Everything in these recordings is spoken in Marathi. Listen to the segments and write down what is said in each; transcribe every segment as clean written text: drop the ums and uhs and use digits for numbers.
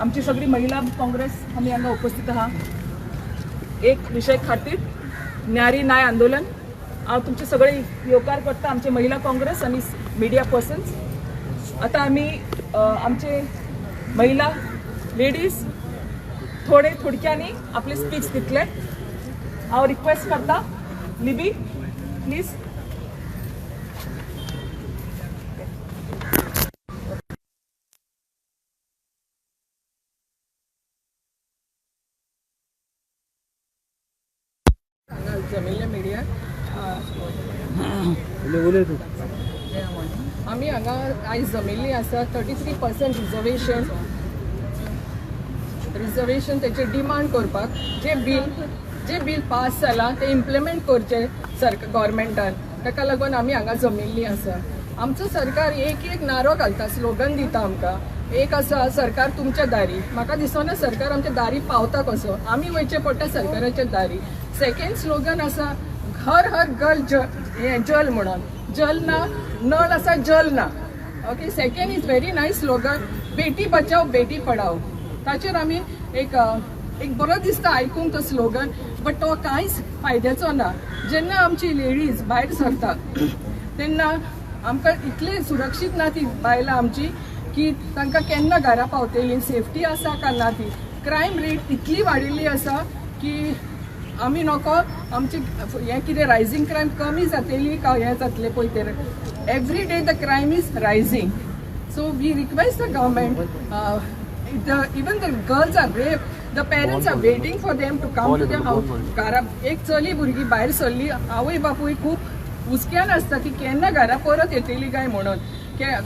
आमची सगळी महिला काँग्रेस आम्ही हांगा उपस्थित आहात एक विषय खातीर न्यारी न्याय आंदोलन। हांव तुमचे सगळे येवकार करता आमचे महिला काँग्रेस आणि मिडिया पर्सन्स। आता आम्ही आमचे महिला लेडीज थोडक्यांनी आपले स्पीच दितले। हांव रिक्वेस्ट करता लिबी प्लीज। जमिल्ले मीडिया आम्ही हांगा आयज जमिल्ली आसा 33% रिजर्वेशन तेचे डिमांड करपाक जे बिल पास जाला ते इम्प्लिमेंट करचे गव्हर्मेंटान। ताका लागून आमी हांगा जमिल्ली आसा। आमचो सरकार एक नारो घालता, स्लोगन दिता आमकां। एक आसा सरकार तुमच्या दारी। म्हाका दिसना सरकार आमच्या दारी पावता कसो, आमी वयचे पडटा सरकाराच्या दारी। सेकंड स्लोगन आसा हर हर जल म्हणून, जल ना नळ आसा जल ना। Okay, second is very nice slogan बेटी बचाव बेटी पढाओ। ताचेर आमी एक बरो दिसता आयकूंक तो स्लोगन, बट तो कांयच फायद्याचो ना। जेन्ना आमची लेडीज भायर सरता तेन्ना आमकां इतली सुरक्षीत ना ती बायलां आमची की तांकां केन्ना घरा पावतली, सेफ्टी आसा काय ना ती। क्रायम रेट इतली वाडिल्ली आसा की आमी नको आमची हें कितें रायझींग क्रायम कमी जातली काय हें जातलें पळय ते every day the crime is rising. So we request the government even the girls are rape, the parents are waiting for them to come to them house. घरा एक चली भुरगी भायर सरली, आवय बापूय खूब हुस्क्यान आसता की केन्ना घरा परत येतली काय म्हणून,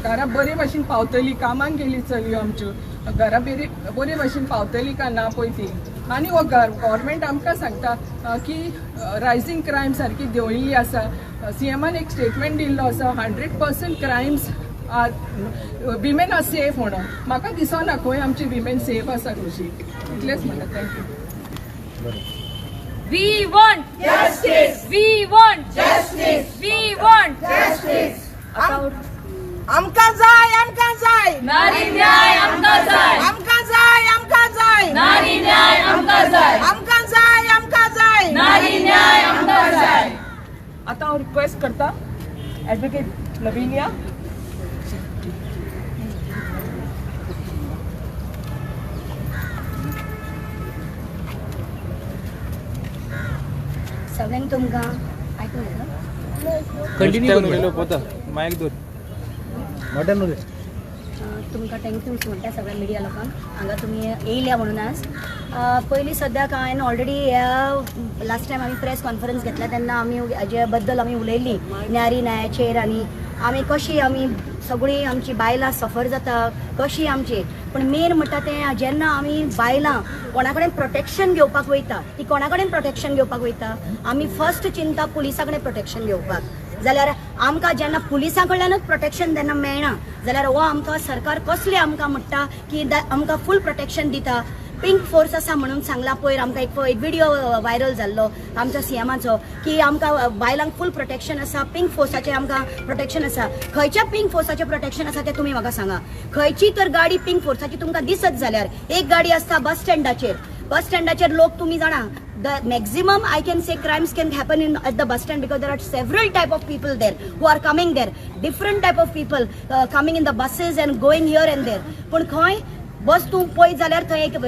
घरा बरे भाशेन पावतली, कामाक गेली चलयो आमच्यो घरा बरे भाशेन पावतली काय ना पळय ती। आनी हो गव्हर्मेंट आमकां सांगता की रायझींग क्रायम सारकी देंवयल्ली आसा। सीएमान एक स्टेटमेंट दिल्लो आसा 100% crimes are women are safe म्हणून। म्हाका दिसना खंय आमची विमेन सेफ आसा कशी। इतलेंच म्हणटा, thank you. We want justice. We want justice. We want justice. आमकां जाय नारी न्याय आमकां जाय। आमकां जाय नारी न्याय आमकां जाय। आमकां जाय नारी न्याय आमकां जाय। आता हांव रिक्वेस्ट करता ॲडव्होकेट लविनिया। सगळ्यांक तुमकां आयकूंक येता? कंटिन्यू पोता मायक दवर मॉडर्न उलय। तुमकां थँक्यूच म्हणटा सगळ्या मिडिया लोकांक हांगा तुमी येयल्या म्हणून आज। पयलीं सद्याक हांवें ऑलरेडी ह्या लास्ट टायम आमी प्रेस कॉन्फरन्स घेतला तेन्ना आमी हाजे बद्दल आमी उलयल्ली न्यारी न्यायाचेर आनी आमी कशी आमी सगळीं आमची बायलां सफर जाता कशी आमची। पण मेन म्हणटा तें जेन्ना आमी बायलां कोणा कडेन प्रोटेक्शन घेवपाक वयता, ती कोणा कडेन प्रोटेक्शन घेवपाक वयता, आमी फर्स्ट चिंता पुलिसा कडेन प्रोटेक्शन घेवपाक। जाल्यार आमकां जेन्ना पुलिसां कडल्यानूच प्रोटेक्शन जेन्ना मेळना जाल्यार हो आमकां सरकार कसले आमकां म्हणटा की आमकां फूल प्रोटेक्शन दिता। पिंक फोर्स आसा म्हणून सांगला पयर आमकां एक व्हिडिओ व्हायरल जाल्लो आमच्या सीएमाचो की आमकां बायलांक फूल प्रोटेक्शन आसा, पिंक फोर्साचें आमकां प्रोटेक्शन आसा। खंयच्या पिंक फोर्साचें प्रोटेक्शन आसा तें तुमी म्हाका सांगा। खंयची तर गाडी पिंक फोर्साची तुमकां दिसत जाल्यार एक गाडी आसता बस स्टँडाचेर लोक तुमी जाणा the maximum I can say crimes can happen at the bus stand because there are several type of people there who are coming there, different type of people coming in the buses and going here and there. पण खंय बस तूं पळयत जाल्यार थंय एक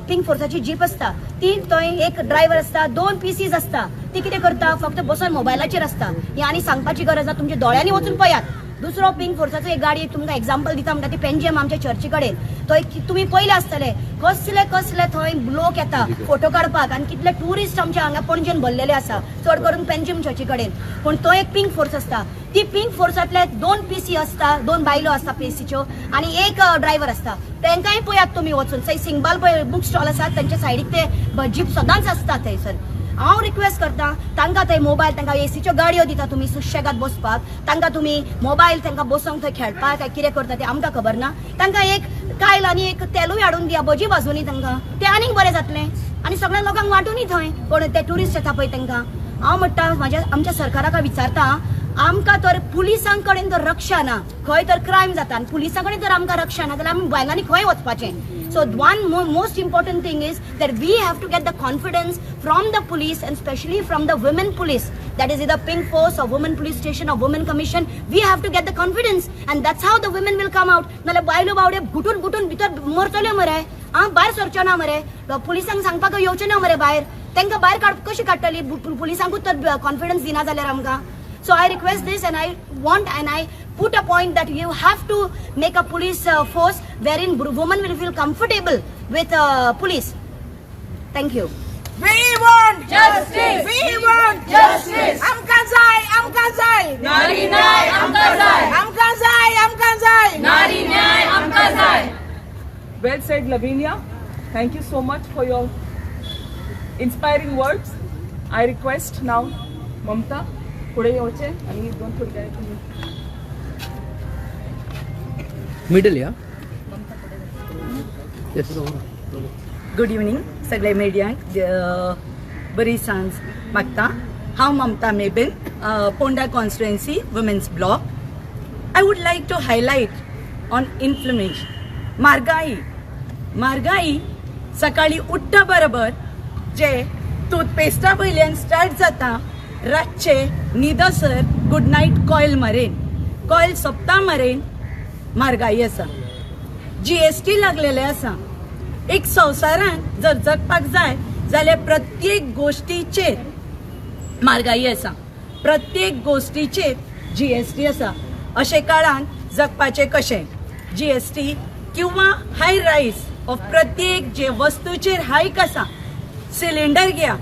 पिंक फोर्साची जीप आसता, ती थंय एक ड्रायव्हर आसता, 2 पीसीज आसता, ती कितें करता फक्त बसून मोबायलाचेर आसता। ही आनी सांगपाची गरज ना, तुमच्या दोळ्यांनी वचून पळयात। दुसरो पिंक फोर्साचो एक गाडी तुमकां एक्झाम्पल दिता म्हणटा ती पेंजियम आमच्या चर्ची कडेन, थंय तुमी पयले आसतले कसले थंय लोक येता फोटो काडपाक आनी कितले टुरिस्ट आमच्या हांगा पणजेन भरलेले आसा, चड करून पेंजियम चर्ची कडेन। पण तो एक पिंक फोर्स आसता, ती पिंक फोर्सातले 2 पीसी आसता, 2 बायलो आसता पीसीच्यो आनी एक ड्रायव्हर आसता। तांकांय पळयात तुमी वचून, थंय सिंगबाल पळय बुक स्टॉल आसा तांच्या सायडीक ते जीप सदांच आसता थंयसर। हांव रिक्वेस्ट करता तांकां थंय मोबायल, तांकां एसीच्यो गाडयो दिता तुमी सुशेगाद बसपाक, तांकां तुमी मोबायल तांकां बसोंक थंय खेळपाक काय कितें करता तें आमकां खबर ना। तांकां एक कायल आनी एक तेलूय हाडून दिया भजी भाजूनी तांकां, तें आनीक बरें जातलें आनी सगळ्या लोकांक वांटूनी थंय कोण ते ट्युरिस्ट येता पळय तांकां। हांव म्हणटा आमच्या सरकाराक विचारता आमकां तर पुलिसां कडेन जर रक्षा ना, खंय तर क्रायम जाता आनी पुलिसां कडेन जर आमकां रक्षा ना जाल्यार आमी बायलांनी खंय वचपाचें. So one most important thing is that we have to get the confidence from the police and especially from the women police, that is either pink force or women police station or women commission. We have to get the confidence and that's how the women will come out. नाल्यार बायलो बावडे गुटून गुटून भितर मरतल्यो मरे, भायर सरच्यो ना मरे, पुलिसांक सांगपाक येवचें ना मरे भायर, तांकां भायर कशी काडटली, पुलिसांकूच तर कॉन्फिडन्स दिना जाल्यार आमकां. So I request this and I want and I put a point that you have to make a police force wherein women will feel comfortable with police. Thank you. We want Justice. We want Justice. आमकां जाय, आमकां जाय. नारी न्याय आमकां जाय. आमकां जाय, आमकां जाय. नारी न्याय आमकां जाय. Well said, Lavinia. Thank you so much for your inspiring words. I request now Mamta पुढे येवचे आणि दोन थोडी मिडल या. येस. गुड इवनिंग सगळे मिडियांक बरी सांज मागता. हांव ममता मेबेन, Ponda constituency women's block. I would like to highlight on inflammation. म्हारगाई सकाळी उठ्ठा बरोबर जे टूथपेस्टा वयल्यान स्टार्ट जाता, रातचे न्हिदसर गुड नायट कॉयल मरेन, कॉयल सोंपता मरेन म्हारगाई आसा, GST लागलेले आसा. एक संवसारान जर जगपाक जाय जाल्यार प्रत्येक गोष्टीचेर म्हारगाई आसा, प्रत्येक गोष्टीचेर GST आसा. अशे काळान जगपाचें कशें? GST किंवा हाय रायस ऑफ प्रत्येक जे वस्तूचेर हायक आसा. सिलिंडर घ्या,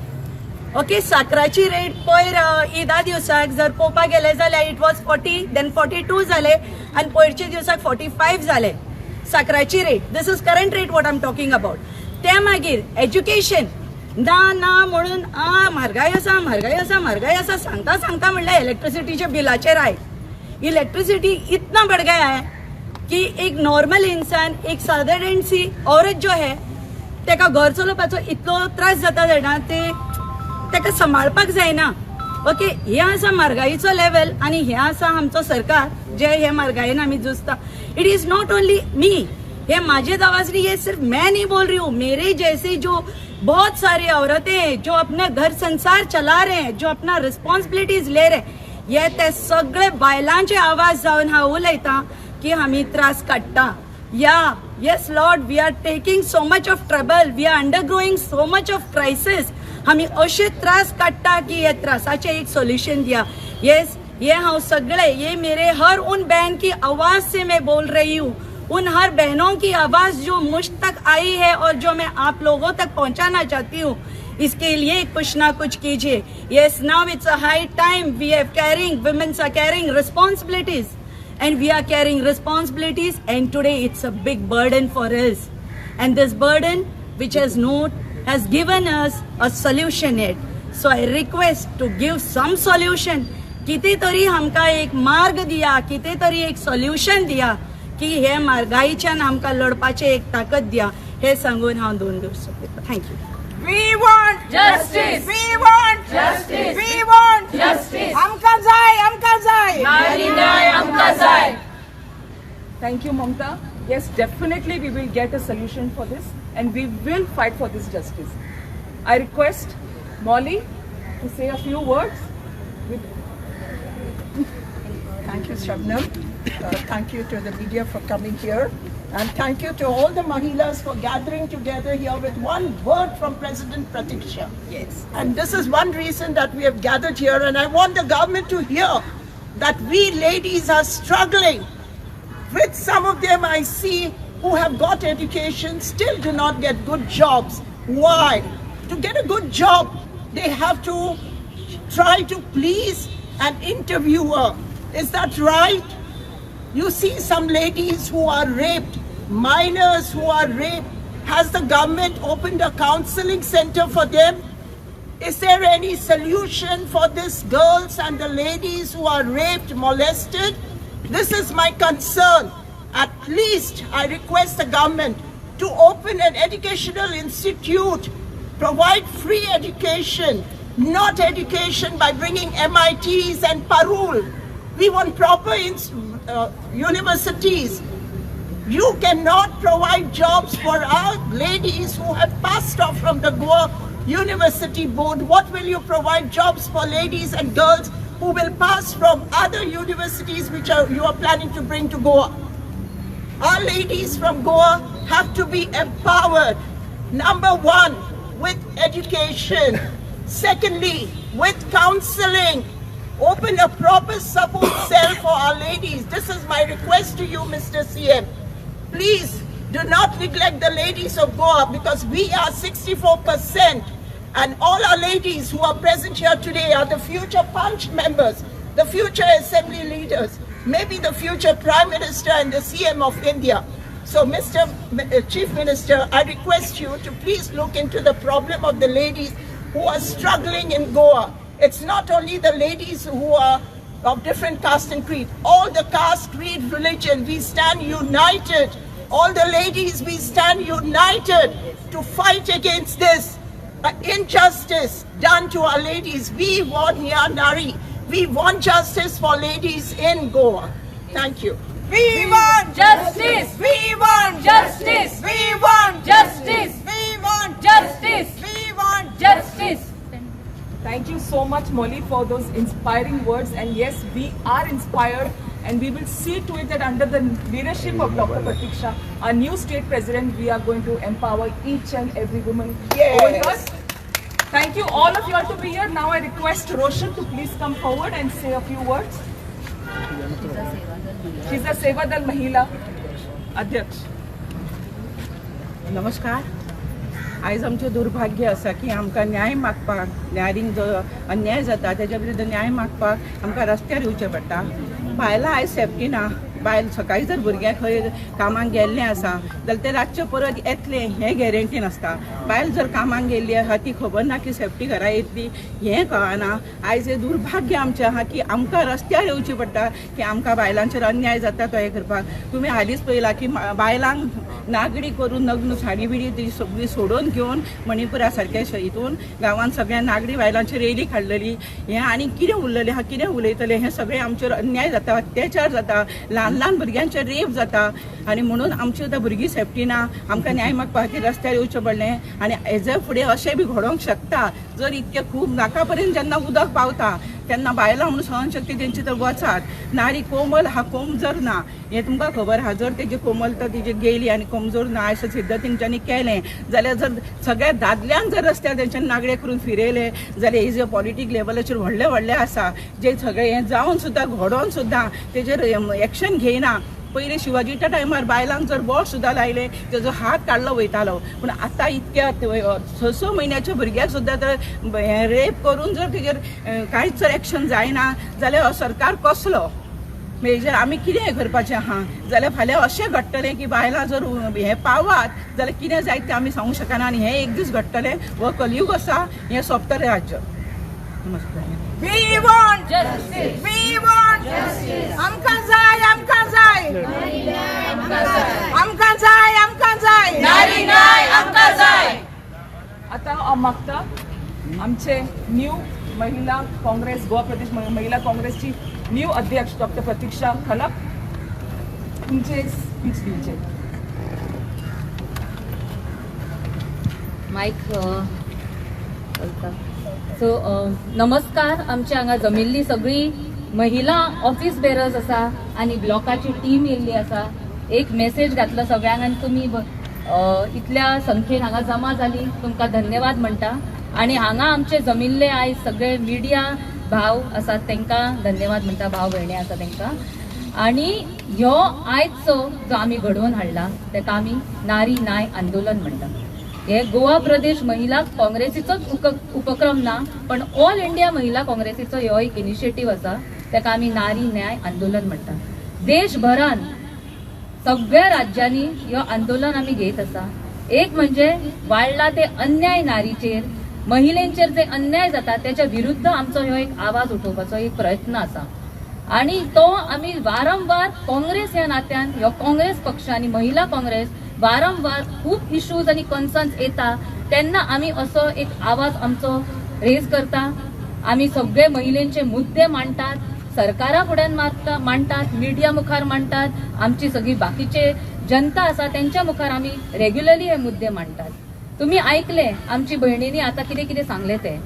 ओके, साखराची रेट पयर ईदा दिवसाक जर पळोवपाक गेले जाल्यार इट वॉज 40, देन 42 जाले आनी पयरचे दिवसाक 45 जाले साखराची rate. This is current rate what I am talking about. त्या मागीर एज्युकेशन ना म्हणून म्हारगाई आसा सांगता म्हणल्यार इलेक्ट्रिसिटीच्या बिलाचेर आय. इलेक्ट्रिसिटी इतना बढ़ गया है कि एक नॉर्मल इंसान, एक साधारण सी औरत जो है तेका घर चलोवपाचो इतलो त्रास जाता जाणा तेका सांबाळपाक जायना. ओके, हे आसा म्हारगाईचो लेवल आनी हे आसा आमचो सरकार जे हे म्हारगायेन आमी झुजता. इट इज नॉट ओनली मी, ये माझे दवाजनी ये सिर्फ मैं नहीं बोल रही हूँ, मेरे जैसे जो बहुत सारी औरतें हैं जो अपना घर संसार चला रहे हैं, जो अपना रिस्पॉन्सिबिलिटीज ले रहे हैं, ये ते सगळे बायलांचे आवाज जावन हांव उलयता की आमी त्रास काडटा. या yes lord, we are taking so much of trouble, we are undergoing so much of crisis. आमी अशे त्रास काडटा की हे त्रासाचे एक सोल्यूशन दिया. येस, ये हाँ सगळे, ये मेरे हर उन बहन की आवाज से मैं बोल रही हूँ, उन हर बहनों की आवाज जो मुझ तक आई है और जो मैं आप लोगों तक पहुंचाना चाहती हूँ. इसके लिए कुछ ना कुछ कीजिए. Yes, now it's a high time. We are carrying, women are carrying responsibilities, and we are carrying responsibilities, and today it's a big burden for us. And this burden, which has given us a solution yet. So I request to give some solution. किती तरी हमका एक मार्ग दिया, किती तरी एक सोल्युशन दिया की हे म्हारगाईच्यान आमकां लढपाचे एक ताकद दिया. हे सांगून हांव दोन दिवस सोंपयता. Thank you. We want Justice. We want Justice. We want Justice. आमकां जाय. नारी न्याय आमकां जाय. Thank you, Mamta. Yes, definitely we will get a solution for this and we will fight for this justice. I request Molly to say a few words. Thank you, Shabnam. Thank you to the media for coming here. And thank you to all the Mahilas for gathering together here with one word from President Pratiksha. Yes. And this is one reason that we have gathered here. And I want the government to hear that we ladies are struggling. With some of them I see who have got education still do not get good jobs. Why? To get a good job, they have to try to please an interviewer. Is that right? You see some ladies who are raped, minors who are raped. Has the government opened a counseling center for them? Is there any solution for these girls and the ladies who are raped, molested? This is my concern. At least I request the government to open an educational institute, provide free education, not education by bringing MITs and Parul. We want proper universities. You cannot provide jobs for our ladies who have passed off from the Goa University Board. What will you provide jobs for ladies and girls who will pass from other universities which you are planning to bring to Goa? Our ladies from Goa have to be empowered. Number one, with education. Secondly, with counseling. Open a proper support cell for our ladies. This is my request to you, Mr. CM. Please do not neglect the ladies of Goa, because we are 64%, and all our ladies who are present here today are the future Punch members, the future assembly leaders, maybe the future Prime Minister and the CM of India. So, Mr. Chief Minister, I request you to please look into the problem of the ladies who are struggling in Goa. It's not only the ladies who are of different caste and creed. All the caste, creed, religion, we stand united. All the ladies, we stand united to fight against this injustice done to our ladies. We want Nyaya Nari. We want justice for ladies in Goa. Thank you. We want Justice. We want Justice. We want Justice. We want Justice. We want Justice. Thank you so much, Molly, for those inspiring words. And yes, we are inspired, and we will see to it that under the leadership of Dr. Pratiksha, our new state president, we are going to empower each and every woman. Yes. Thank you all of you all to be here. Now I request Roshan to please come forward and say a few words. She's a Seva Dal Mahila Adhyaksh. नमस्कार. आयज आमचें दुर्भाग्य आसा की आमकां न्याय मागपाक, न्यायाधीन जो अन्याय जाता तेज्या विरुद्ध न्याय मागपाक आमकां रस्त्यार येवचें पडटा. बायलां आयज सेफ्टी ना. बायल सकाळी जर भुरग्यां खंय कामाक गेल्लें आसा जाल्यार ते रातचे परत येतले हें गॅरंटी नासता. बायल जर कामाक गेल्ली आसा ती खबर ना की सेफ्टी घरा येतली हें कळना. आयज हें दुर्भाग्य आमचें आहा की आमकां रस्त्यार येवचें पडटा की आमकां बायलांचेर अन्याय जाता तो हें करपाक. तुमी हालींच पळयलां की बायलांक नागडी करून नग्न साडी बिडी ती सगळी सोडून घेवन मणिपुरा सारक्या हितून गांवांत सगळ्या नागडी बायलांची रॅली काडलेली. हें आनी कितें उरलेलें आहा, कितें उलयतलें, हें सगळें आमचेर अन्याय जाता, अत्याचार जाता, ल्हान भुरग्यांचे रेप जाता. आनी म्हणून आमची आतां भुरगीं सेफ्टी ना. आमकां न्याय मागपा खातीर रस्त्यार येवचें पडलें. आनी हेजे फुडें अशें बी घडोवंक शकता जर इतकें खूब नाका पर्यंत जेन्ना उदक पावता तेन्ना बायलां म्हणून सहनशक्ती तेंची तर वचात. नारी कोमल हा कोम जर ना हें तुमकां खबर आहा. जर तेजी कोमलता तेजी गेली आनी कमजोर ना अशें सिद्ध तेंच्यांनी केलें जाल्यार जर सगळ्या दादल्यांक जर रस्त्यार तेंच्यांनी नागडे करून फिरयले जाल्यार हे जे पॉलिटीक लेवलाचेर व्हडले व्हडले आसा जे सगळें हें जावन सुद्दां घडोवन सुद्दां तेजेर एक्शन घेयना. पयलीं शिवाजीच्या टायमार बायलांक जर बोट सुद्दां लायले तेजो हात काडलो वयतालो. पूण आतां इतक्या 6 म्हयन्याच्या भुरग्याक सुद्दां तर रेप करून जर तेजेर कांयच जर एक्शन जायना जाल्यार हो सरकार कसलो. हेजेर आमी कितें हें करपाचें आहा. जाल्यार फाल्यां अशें घडटलें की बायलां जर हें पावात जाल्यार कितें जायत तें आमी सांगूंक शकना. आनी हें एक दीस घडटलें. हो कलियूग आसा, हें सोंपतलें राज्य. नमस्कार. We want Justice. We want Justice. आमकां जाय आमकां जाय आमकां जाय आमकां जाय नारी न्याय आमकां जाय. आता हांव मागता आमचे न्यू महिला काँग्रेस, गोवा प्रदेश महिला काँग्रेसची न्यू अध्यक्ष डॉक्टर प्रतीक्षा खलप तुमचे स्पीच दिवचे. मायक सो नमस्कार. आमचे हांगा जमिल्ली सगळी महिला ऑफिस बेरर्स आसा आनी ब्लॉकाची टीम येयल्ली आसा. एक मेसेज घातलो सगळ्यांक आनी तुमी इतल्या संख्येन हांगा जमा जाली तुमकां धन्यवाद म्हणटा. आनी हांगा आमचे जमिल्ले आयज सगळे मिडिया भाव आसात तांकां धन्यवाद म्हणटा, भाव भयणी आसा तांकां. आनी ह्यो आयजचो जो आमी घडोवन हाडला ताका आमी नारी न्याय आंदोलन म्हणटा. हे गोवा प्रदेश महिला काँग्रेसीचोच उपक्रम ना, पण ऑल इंडिया महिला काँग्रेसीचो ह्यो एक इनिशिएटीव आसा ताका आमी नारी न्याय आंदोलन म्हणटा. देशभरान सगळ्या राज्यांनी ह्यो आंदोलन आमी घेत आसा. एक म्हणजे वाडला ते अन्याय नारीचेर, महिलेंचेर जे अन्याय जाता त्याच्या विरुद्ध आमचो ह्यो एक आवाज उठोवपाचो एक प्रयत्न आसा. आणि तो आमी वारंवार काँग्रेस ह्या नात्यान ह्यो काँग्रेस पक्ष आनी महिला काँग्रेस वारंवार खूप इश्यूज आणि कन्सर्न्स येता तेन्ना आमी असो एक आवाज आमचो रेज करता. आमी सगळे महिलेंचे मुद्दे मांडटात, सरकारा फुड्यान मांडटात, मिडिया मुखार मांडटात, आमची सगळी बाकीचे जनता आसा त्यांच्या मुखार आमी रेग्युलरली हे मुद्दे मांडटात. तुम्ही ऐकले आमची भयणींनी आता कितें कितें सांगले ते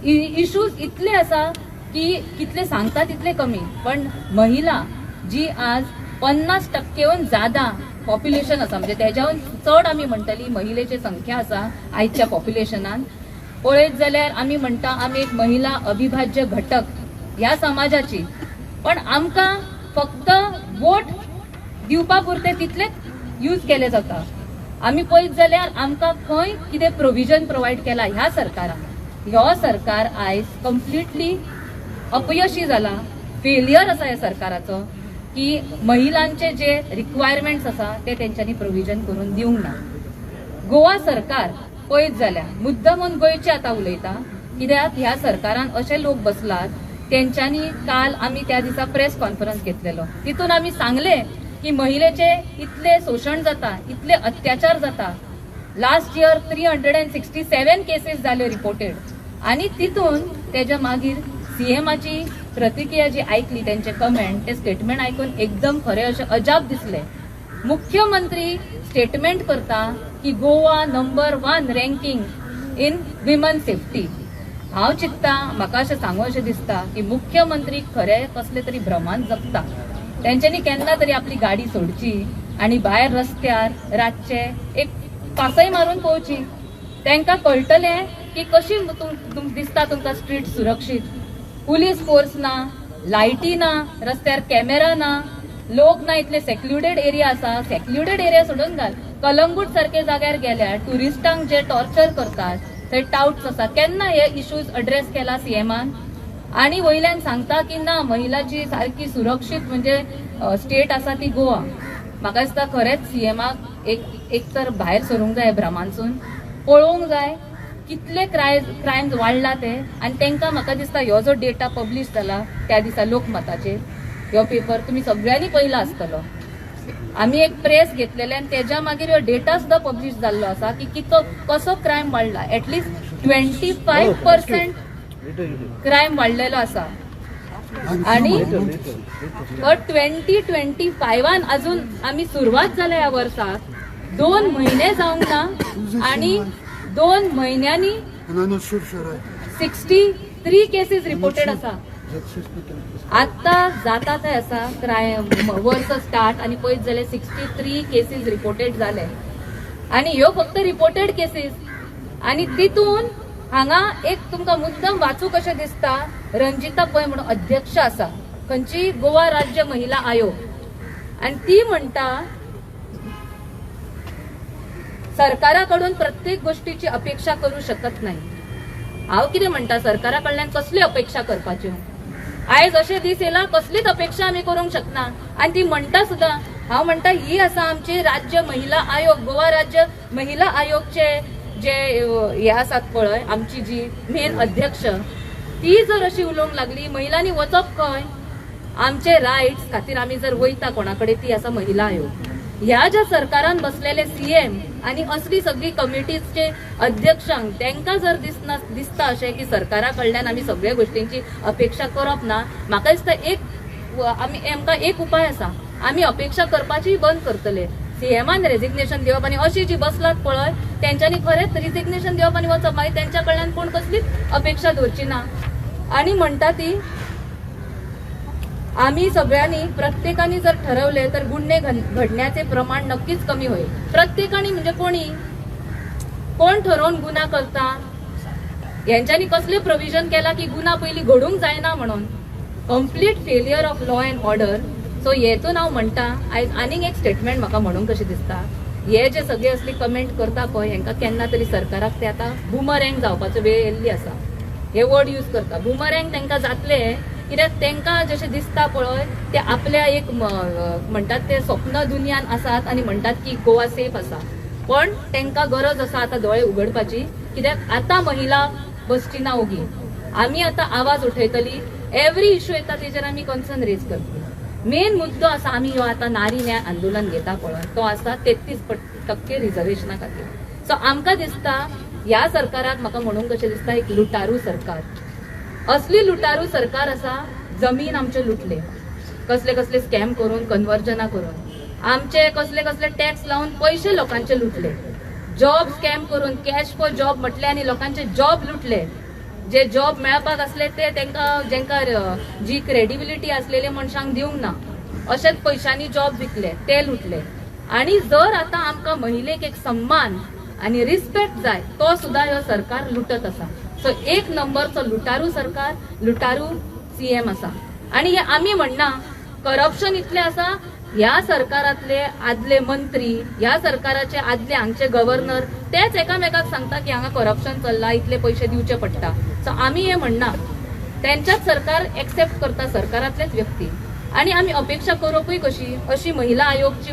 इश्यूज इतले आसा की कितले सांगता तितले कमी. पण महिला जी आज 50%हून ज्यादा पॉप्युलेशन आसा, म्हणजे त्याच्याहून चड आमी म्हणटली महिलेची संख्या आसा आयच्या पॉप्युलेशनान. पळयत जाल्यार आमी म्हणटा आमी एक महिला अविभाज्य घटक ह्या समाजाची. पण आमकां फक्त वोट दिवपा पुरते तितलेच यूज केले जाता. आमी पळयत जाल्यार आमकां खंय कितें प्रोविजन प्रोवायड केला ह्या सरकारान. ह्यो सरकार आयज कंप्लिटली अपयशी जाला, फेलियर आसा ह्या सरकाराचो की महिलांचे जे रिक्वायरमेंट्स आसा ते तेंच्यांनी प्रोविजन करून दिवंक ना. गोवा सरकार पळयत जाल्यार मुद्दमून गोंयचे आतां उलयता, कित्याक ह्या सरकारान अशे लोक बसलात तेंच्यांनी काल आमी त्या दिसा प्रेस कॉन्फरन्स घेतलेलो, तितून आमी सांगले की महिलेचे इतले शोषण जाता, इतले अत्याचार जाता. लास्ट इयर 367 केसेस जाले रिपोर्टेड. आणि तितून तेच्या मागीर सीएमाची प्रतिक्रिया जी ऐकली, त्यांचे कमेंट, ते स्टेटमेंट ऐकून एकदम खरे असे अजाप दिसले. मुख्यमंत्री स्टेटमेंट करता की Goa number 1 ranking in women safety. हांव चित्ता, म्हाका अशें सांगू अशें दिसता की मुख्यमंत्री खरे कसले तरी भ्रमान जगता. तेंच्यांनी केन्ना तरी आपली गाडी सोडची आणि भायर रस्त्यार रातचे एक पासय मारून पोवची. तांकां कळटलें की कशी दिसता तुमकां स्ट्रीट सुरक्षीत. पुलीस फोर्स ना, लायटी ना, रस्त्यार कॅमेरा ना, लोक ना, इतले सेक्लुडेड एरिया आसा. सेक्लुडेड एरिया सोडून घाल, कलंगूट सारखे जाग्यार गेल्यार टुरिस्टांक जे टॉर्चर करतात थंय टाउट्स आसा. केन्ना हे इश्यूज अड्रेस केला सीएमान? आणि वयल्यान सांगता की ना, महिलाची सारकी सुरक्षीत म्हणजे स्टेट आसा ती गोवा. म्हाका दिसता खरेंच सीएमाक एक तर भायर सरूंक जाय भ्रमांसून, पळोवंक जाय कितले क्रायम्स वाडला ते. आणि तांकां म्हाका दिसता ह्यो जो डेटा पब्लीश जाला त्या दिसा लोकमताचेर, ह्यो पेपर तुमी सगळ्यांनी पयला आसतलो. आमी एक प्रेस घेतलेले आणि तेच्या मागीर ह्यो डेटा सुद्धा पब्लीश जाल्लो आसा की कसो क्रायम वाडला. एटलिस्ट 25% क्रायम वाडलेलो आसा. आणि 2025 अजून आम्ही सुरुवात झाल्या या वर्षात 2 महिने जावंक ना आणि 2 महिन्यांनी 63 केसेस रिपोर्टेड आसा. आता जाता ते आसा क्रायम वर्स स्टार्ट आणि पळयत जाल्यार 63 केसेस रिपोर्टेड जाले. आणि ह्यो फक्त रिपोर्टेड केसेस. आणि तितून हांगा एक तुमकां मुद्दम वाचूक कशें दिसता, रंजिता पै म्हणून अध्यक्ष आसा खंयची गोवा राज्य महिला आयोग, आणि ती म्हणटा सरकाराकडून प्रत्येक गोष्टीची अपेक्षा करू शकत नाही. हांव कितें म्हणटा, सरकारा कडल्यान कसली अपेक्षा करपाच्यो? आयज अशें दीस येयला कसलीच अपेक्षा आमी करूंक शकना. आणि ती म्हणटा सुद्धा, हांव म्हणटा ही आसा आमची राज्य महिला आयोग, गोवा राज्य महिला आयोगचे जे हे आसात पळय, आमची जी मेन अध्यक्ष, ती जर अशी उलोवंक लागली महिलांनी वचप खंय? आमचे रायट्स खातीर आमी जर वयता कोणाकडे, ती आसा महिला आयोग. ह्या ज्या सरकारान बसलेले सीएम आणि असली सगळी कमिटीचे अध्यक्षांक तांकां जर दिसता अशें की सरकारा कडल्यान आमी सगळ्या गोष्टींची अपेक्षा करप ना, म्हाका दिसता आमकां एक उपाय आसा, आमी अपेक्षा करपाची बंद करतले. सीएमान रेजिग्नेशन दिवप आणि अशी जी बसलात पळय तेंच्यांनी खरेंच रिजिग्नेशन दिवप आणि वचप, मागीर तेंच्या कडल्यान कोण कसलीच अपेक्षा दवरची ना. आणि म्हणटा ती आम्ही सगळ्यांनी प्रत्येकाने जर ठरवले तर गुन्हे घडण्याचे प्रमाण नक्कीच कमी होईल. प्रत्येकाने म्हणजे कोण ठरवून गुन्हा करता? यांच्यानी कसले प्रोविजन केला की गुन्हा पयली घडूंक जायना म्हणून? Complete failure of law and order. So हेतून हांव म्हणटा, आयज आनीक एक स्टेटमेंट म्हाका म्हणूंक कशें दिसता, हे जे सगळे असली कमेंट करता पळय हेंकां केन्ना तरी सरकाराक ते आतां बुमरँग जावपाचो वेळ येयल्ली आसा. हे वर्ड यूज करता बुमरँग, तांकां जातले कित्याक तांकां जशें दिसता पळय ते आपल्या एक म्हणटात ते स्वप्न दुनियान आसात आणि म्हणटात की गोवा सेफ आसा. पण तांकां गरज आसा आतां दोळे उगडपाची, कित्याक आतां महिला बसची ना ओगी. आमी आतां आवाज उठयतली, एवरी इश्यू येता तेजेर आमी कन्सर्न रेज करतली. मेन मुद्दो आसा आमी ह्यो आतां नारी न्याय आंदोलन घेता पळय तो आसा 33% रिजर्वेशना खातीर. सो आमकां दिसता ह्या सरकाराक, म्हाका म्हणूंक कशें दिसता, एक लुटारू सरकार. असली लुटारू सरकार आसा जमीन आमचे लुटले, कसले कसले स्कॅम करून, कन्वर्जना करून, आमचे कसले कसले टॅक्स लावून पैसे लोकांचे लुटले, जॉब स्कॅम करून कॅश फॉर जॉब म्हटले आणि लोकांचे जॉब लुटले. जे जॉब मेळपाक असले ते जेंका जी क्रेडिबिलिटी असलेले मनशांक दिवंक ना, अशेच पैशांनी जॉब विकले, ते लुटले. आणि जर आता आमकां महिलेक एक सन्मान आणि रिस्पेक्ट जाय, तो सुद्धा ह्यो सरकार लुटत असा. सो एक नंबरचो लुटारू सरकार, लुटारू सीएम असा. आणि हे आम्ही म्हणना, करप्शन इतले असा, ह्या सरकारातले आदले मंत्री, ह्या सरकाराचे आदले हांगचे गव्हर्नर तेच एकामेकाक सांगता की हांगा करप्शन चल्ला, इतले पैसे दिवचे पडटा. सो आम्ही हे म्हणना, त्यांच्याच सरकार एक्सेप्ट करता, सरकारातलेच व्यक्ती. आणि आम्ही अपेक्षा करूपय कशी, अशी महिला आयोगची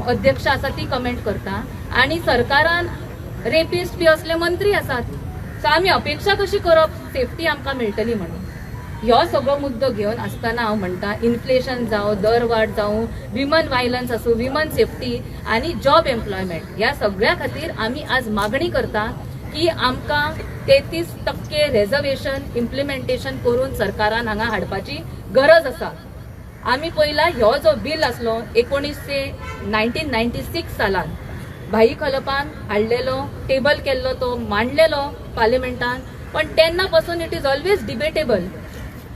अध्यक्ष आसा ती कमेंट करता आणि सरकारान रेपिस्ट बी असले मंत्री आसात. सो आम्ही अपेक्षा कशी करप सेफ्टी आमकां मेळटली म्हणून. ह्यो सगळो मुद्दो घेवन आसतना हांव म्हणटा, इन्फ्लेशन जावं, दरवाड जावं, विमन वायलन्स आसूं, विमन सेफ्टी आणि जॉब एम्प्लॉयमेंट, ह्या सगळ्या खातीर आम्ही आज मागणी करता की आमकां 33% रिझर्वेशन इम्प्लिमेंटेशन करून सरकारान हांगा हाडपाची गरज आसा. आम्ही पहिला ह्यो जो बिल आसलो 1996 सालान भाई खलपान हाडलेलो, टेबल केल्लो, तो मांडलेलो पार्लिमेंटान, पण तेन्ना पासून it is always debatable.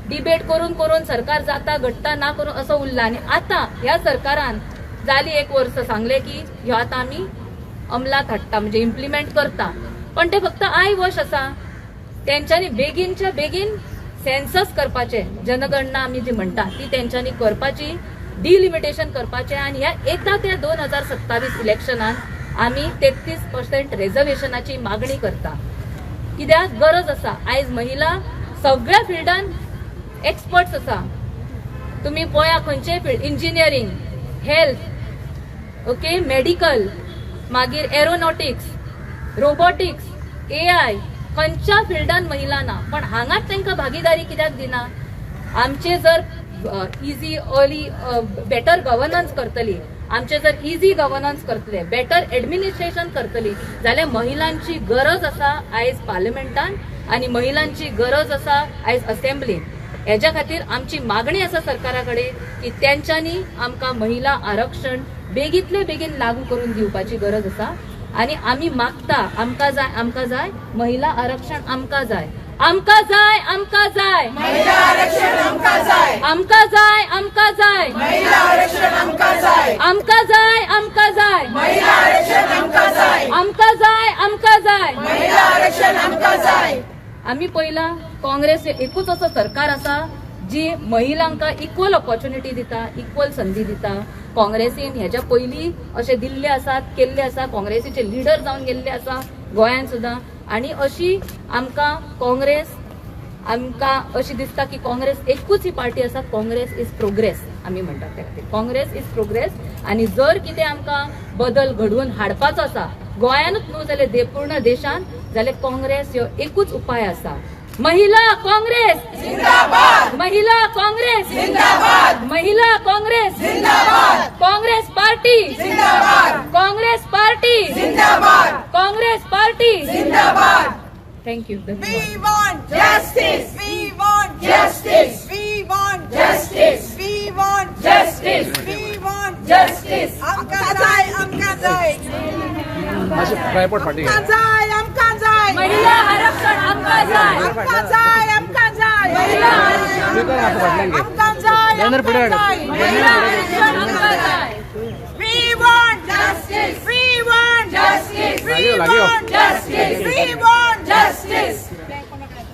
Debate करून करून सरकार जाता घडटा ना करून असं उरला. आणि आता ह्या सरकारान जाली 1 वर्ष सांगले की ह्यो आता आम्ही अंमलात हाडटा, म्हणजे इम्प्लिमेंट करता, पण ते फक्त आय वॉश असा. तेंच्यांनी बेगीनच्या बेगीन सेन्सस करपाचे, जनगणना आम्ही जी म्हणटा ती तेंच्यांनी करपाची, डिलिमिटेशन करपाचे. आणि ह्या येता त्या 2027 इलेक्शनान आम्ही 33% रिझर्वेशनाची मागणी करता. कित्याक गरज असा, आयज महिला सगळ्या फिल्डान एक्सपर्ट्स असा. तुम्ही पळया खंयचेय field, engineering, health, okay, medical, मागीर एरोनॉटिक्स, रोबोटिक्स, AI, खंयच्या फिल्डान महिला ना, पण हांगाच तांकां भागीदारी कित्याक दिना. आमचे जर इजी अर्ली बेटर गव्हर्नन्स करतली, आमचे जर इजी गव्हर्नन्स करतले, बेटर एडमिनिस्ट्रेशन करतली, जाल्यार महिलांची गरज असा आयज पार्लिमेंटान आणि महिलांची गरज असा आयज असेंब्लीन. हेच्या खातीर आमची मागणी आसा सरकाराकडे की तेंच्यांनी आमकां महिला आरक्षण बेगीतले बेगीन लागू करून दिवपाची गरज आसा. आणि आम्ही मागता, आमकां जाय महिला आरक्षण, आमकां जाय, आमकां जाय, आमकां जाय महिला आरक्षण, आमकां जाय, आमकां जाय, आमकां जाय महिला आरक्षण, आमकां जाय, आमकां जाय, आमकां जाय महिला आरक्षण, आमकां जाय, आमकां जाय, आमकां जाय महिला आरक्षण, आमकां जाय. आम्ही पहिला काँग्रेस एकूच असं सरकार असा जी महिलांका इक्वल ऑपॉर्च्युनिटी दिता, इक्वल संधी दिता. काँग्रेसीन ह्याच्या पयलीं अशे दिल्ले आसात, केल्ले आसा, काँग्रेसीचे लिडर जावन गेल्ले आसा गोंयान सुद्दां. आणि अशी आमकां काँग्रेस, आमकां अशी दिसता की काँग्रेस एकूच ही पार्टी आसा, काँग्रेस इज प्रोग्रेस आमी म्हणटात त्या खातीर. Congress is progress. आणि जर कितें आमकां बदल घडवून हाडपाचो आसा गोंयानूच न्हू जाल्यार पूर्ण देशान, जाल्यार काँग्रेस ह्यो एकूच उपाय आसा. महिला काँग्रेस जिंदाबाद, महिला काँग्रेस जिंदाबाद, महिला काँग्रेस जिंदाबाद, काँग्रेस पार्टी जिंदाबाद, काँग्रेस पार्टी जिंदाबाद, काँग्रेस पार्टी जिंदाबाद. Thank you. We want justice. We want justice. We want justice. We want justice. We want justice. आमकां जाय, आमकां जाय, आमकां जाय, आमकां जाय, महिला आरक्षण आमकां जाय, आमकां जाय, आमकां जाय, महिला आरक्षण आमकां जाय, आमकां जाय, महिला आरक्षण आमकां जाय. We want justice. We want justice. We want justice. We